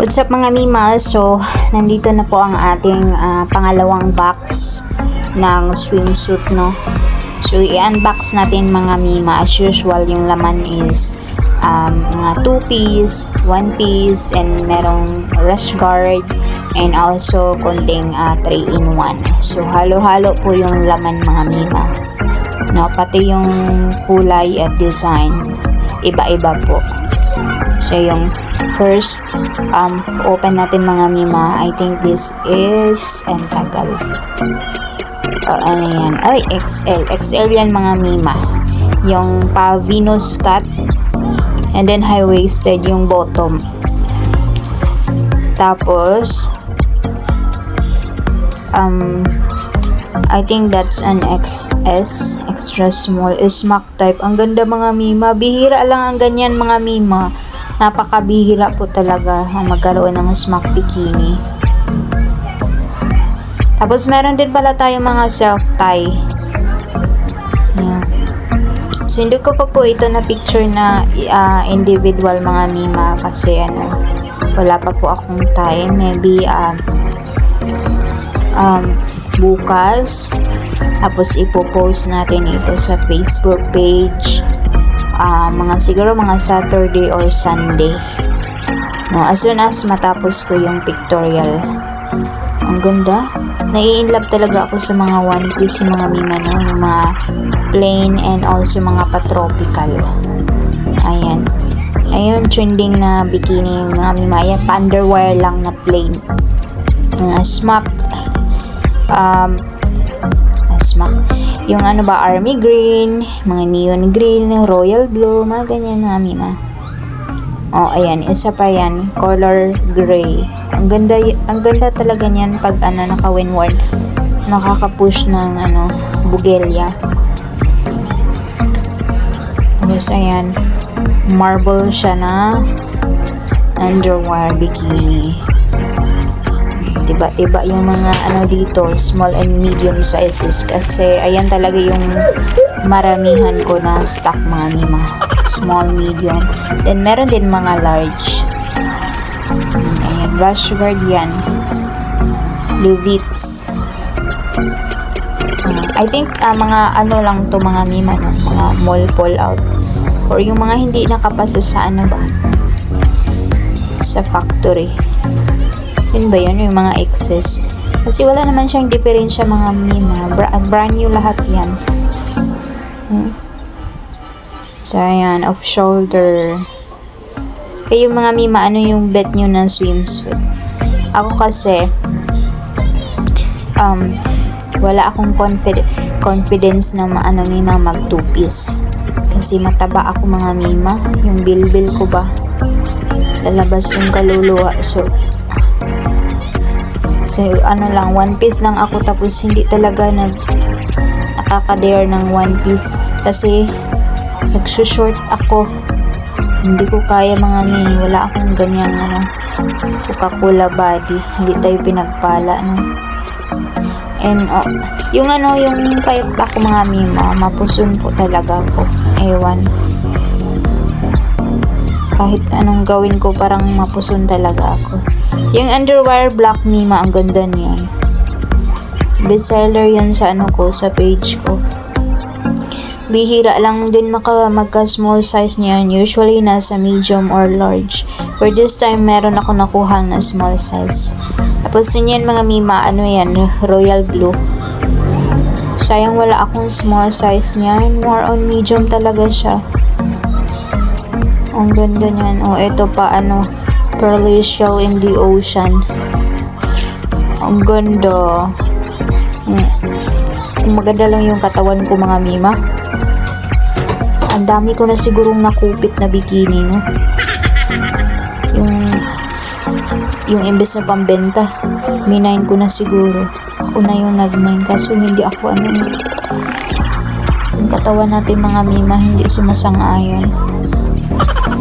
What's up mga Mima? So, nandito na po ang ating pangalawang box ng swimsuit, no? So, i-unbox natin mga Mima. As usual, yung laman is mga 2-piece, 1-piece, and merong rash guard, and also konting 3-in-1. So, halo-halo po yung laman mga Mima. No, pati yung kulay at design, iba-iba po. So, yung first open natin mga Mima, I think this is tagal. Ano yan? Ay, XL. XL yan mga Mima. Yung pa Venus cut, and then high-waisted yung bottom. Tapos I think that's an XS, extra small, smack type. Ang ganda mga Mima. Bihira lang ang ganyan mga Mima. Napakabihira po talaga ang magkaroon ng smack bikini. Tapos meron din pala tayong mga self-tie. Yeah. So hindi ko pa po ito na picture na individual mga Mima kasi wala pa po akong time. Maybe bukas. Tapos ipopost natin ito sa Facebook page. Siguro mga Saturday or Sunday. No, as soon as matapos ko yung pictorial. Ang ganda. Nai-inlove talaga ako sa mga one piece mga Mima, no? Yung mga plain and also mga pa-tropical. Ayan. Ayun, trending na bikini mga Mima. Ayan, pa-underwear lang na plain. Mga smack. Smack. Yung army green, mga neon green, royal blue, mga ganyan mga Mima. Oh, ayan, isa pa yan, color gray. Ang ganda talaga niyan pag naka-windward. Nakaka-push ng bugelya. Tapos ayan, marble siya na underwear bikini. Tiba-tiba yung mga dito, small and medium sizes kasi ayan talaga yung maramihan ko na stock mga Mima. Small, medium. Then meron din mga large. Ayan, rash guard yan. Luvits. I think mga lang to mga Mima, no? Mga mall pull out. Or yung mga hindi nakapasa sa sa factory. Yun ba yun? Yung mga excess. Kasi wala naman siyang diferensya mga Mima. Brand new lahat yan. So, ayan. Off shoulder. Kayo mga Mima, ano yung bet nyo ng swimsuit? Ako kasi, wala akong confidence na Mima mag 2-piece. Kasi mataba ako mga Mima. Yung bilbil ko ba? Lalabas yung kaluluwa. So, lang, 1-piece lang ako tapos hindi talaga nakaka-dare ng 1-piece kasi nagsushort ako. Hindi ko kaya mga wala akong ganyang Coca-Cola body. Hindi tayo pinagpala, no? And yung payat ako mga Mima, mapuson po talaga ako. Ewan. Kahit anong gawin ko, parang mapuson talaga ako. Yung underwear black Mima, ang ganda niyan. Bestseller yan sa sa page ko. Bihira lang din magka small size niyan. Usually nasa medium or large. For this time, meron ako nakuha na small size. Tapos yun yan mga Mima, yan, royal blue. Sayang wala akong small size niyan. More on medium talaga siya. Ang ganda niyan. Ito pa pearly shell in the ocean. Ang ganda. Kung maganda lang yung katawan ko mga Mima. Ang dami ko na sigurong nakupit na bikini, no? Yung imbes na pambenta, minain ko na siguro. Ako na yung nagmain kaso hindi ako yung katawan natin mga Mima hindi sumasang-ayon.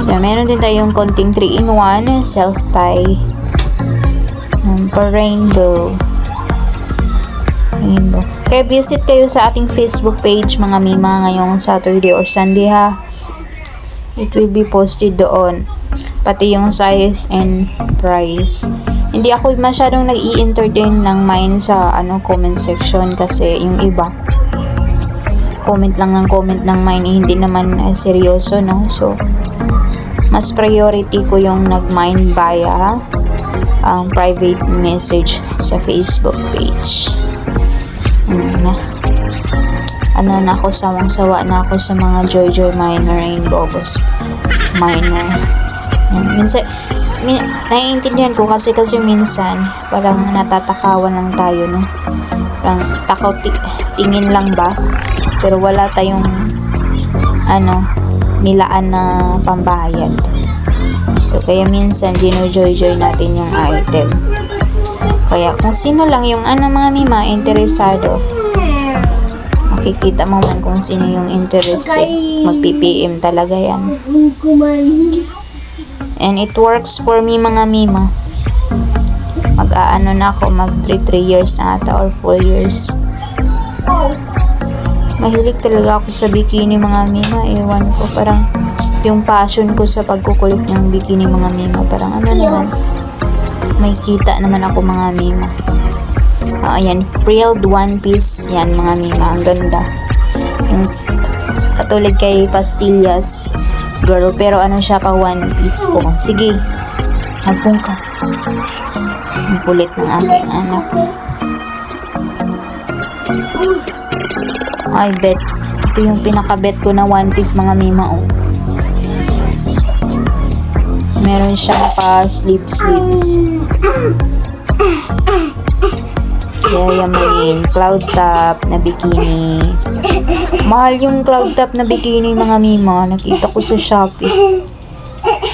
So, meron din tayong konting 3-in-1 self-tie rainbow. Kaya visit kayo sa ating Facebook page mga Mima ngayong Saturday or Sunday ha. It will be posted doon. pati yung size and price. Hindi ako masyadong nag-i-entertain ng mine sa comment section kasi yung iba comment ng mine hindi naman seryoso, no? So mas priority ko yung nag-mine via private message sa Facebook page. Na ako, sawang-sawa na ako sa mga Joy Miner and Bogos Miner. Minsan, naiintindihan ko kasi minsan parang natatakawan lang tayo, no? Parang takaw tingin lang ba? Pero wala tayong nilaan na pambayad. So, kaya minsan gino-joy natin yung item. Kaya kung sino lang yung mga mima interesado, makikita mo man kung sino yung interested, mag-PPM talaga yan. And it works for me, mga mima. Na ako, mag 3 years na ata or 4 years. Mahilig talaga ako sa bikini, mga mima. Ewan ko, parang yung passion ko sa pagkukulit ng bikini, mga mima, parang naman, may kita naman ako, mga mima. Ayan, frilled one piece yan, mga mima, ang ganda. Yung katulad kay Pastillas girl, pero siya pa one piece ko. Sige, magpong ka. Ang kulit ng aking anak. I bet ito yung pinaka-bet ko na one piece, mga mima. Meron siyang pa sleeves. Yayamin, cloud top na bikini. Mahal yung cloud top na bikini, mga mima. Nakita ko sa Shopee.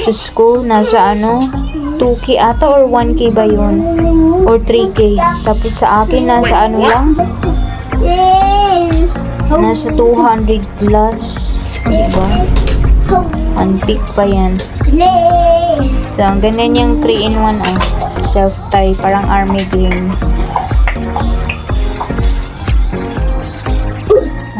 Diyos ko, nasa 2K ata or 1K ba yun? Or 3K. Tapos sa akin, nasa lang? Nasa 200 plus. Diba? Unpick pa yan. So, ang ganyan yung 3-in-1 self-tie, parang army green.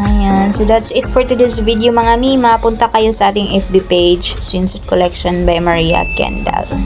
Ayan, so that's it for today's video, mga mima. Punta kayo sa ating FB page, Swimsuit Collection by Maria Kendall.